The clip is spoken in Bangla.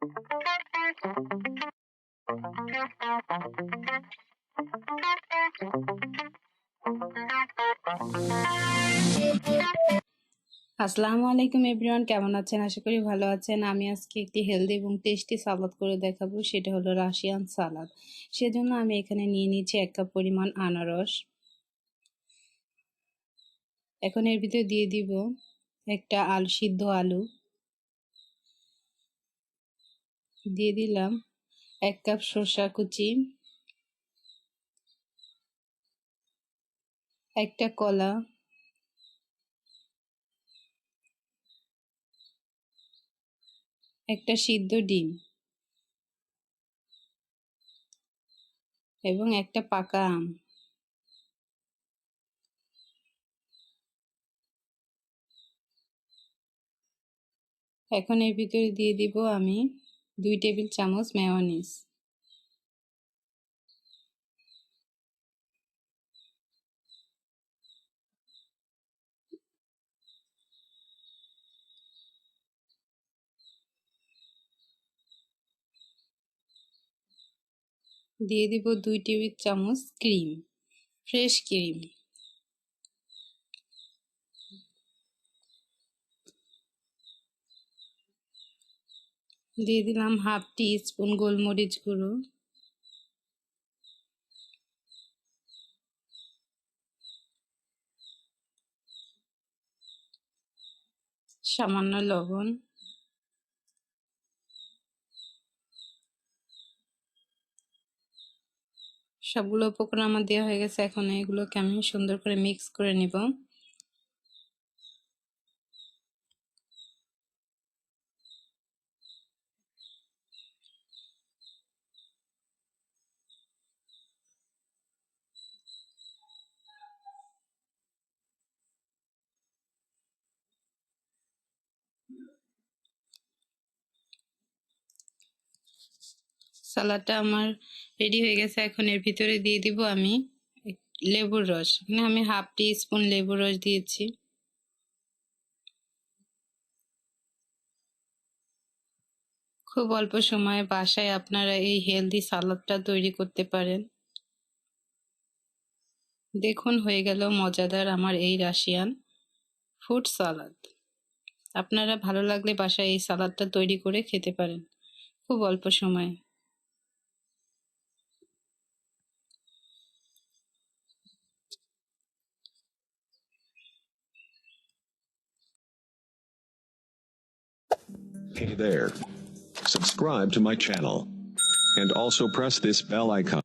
আসসালামু আলাইকুম এভরিওয়ান, কেমন আছেন? আশা করি ভালো আছেন। আমি আজকে একটি হেলদি এবং টেস্টি সালাদ করে দেখাবো, সেটা হলো রাশিয়ান সালাদ। সেজন্য আমি এখানে নিয়ে নিচ্ছি 1 কাপ পরিমাণ আনারস। এখন এর ভিতরে দিয়ে দিব একটা সিদ্ধ আলু, দিয়ে দিলাম 1 কাপ শসা কুচি, একটা কলা, একটা সিদ্ধ ডিম এবং একটা পাকা আম। এখন এর ভিতরে দিয়ে দিব আমি 2 টেবিল চামচ মেয়োনিজ। দিয়ে দিব 2 টেবিল চামচ ক্রিম, ফ্রেশ ক্রিম। দিয়ে দিলাম হাফ টি স্পুন গোলমরিচ গুঁড়ো, সামান্য লবণ, সবগুলো উপকরণ আমার দেওয়া হয়ে গেছে। এখন এগুলোকে আমি সুন্দর করে মিক্স করে নিব। সালাডটা আমার রেডি হয়ে গেছে। এখন এর ভিতরে দিয়ে দিব আমি লেবুর রস। এখানে আমি হাফ টি স্পুন লেবুর রস দিয়েছি। খুব অল্প সময়ে বাসায় আপনারা এই হেলদি সালাদটা তৈরি করতে পারেন। দেখুন, হয়ে গেল মজাদার আমার এই রাশিয়ান ফুড সালাদ। আপনারা ভালো লাগলে বাসায় এই সালাদটা তৈরি করে খেতে পারেন খুব অল্প সময়ে। Hey there. Subscribe to my channel. And also press this bell icon.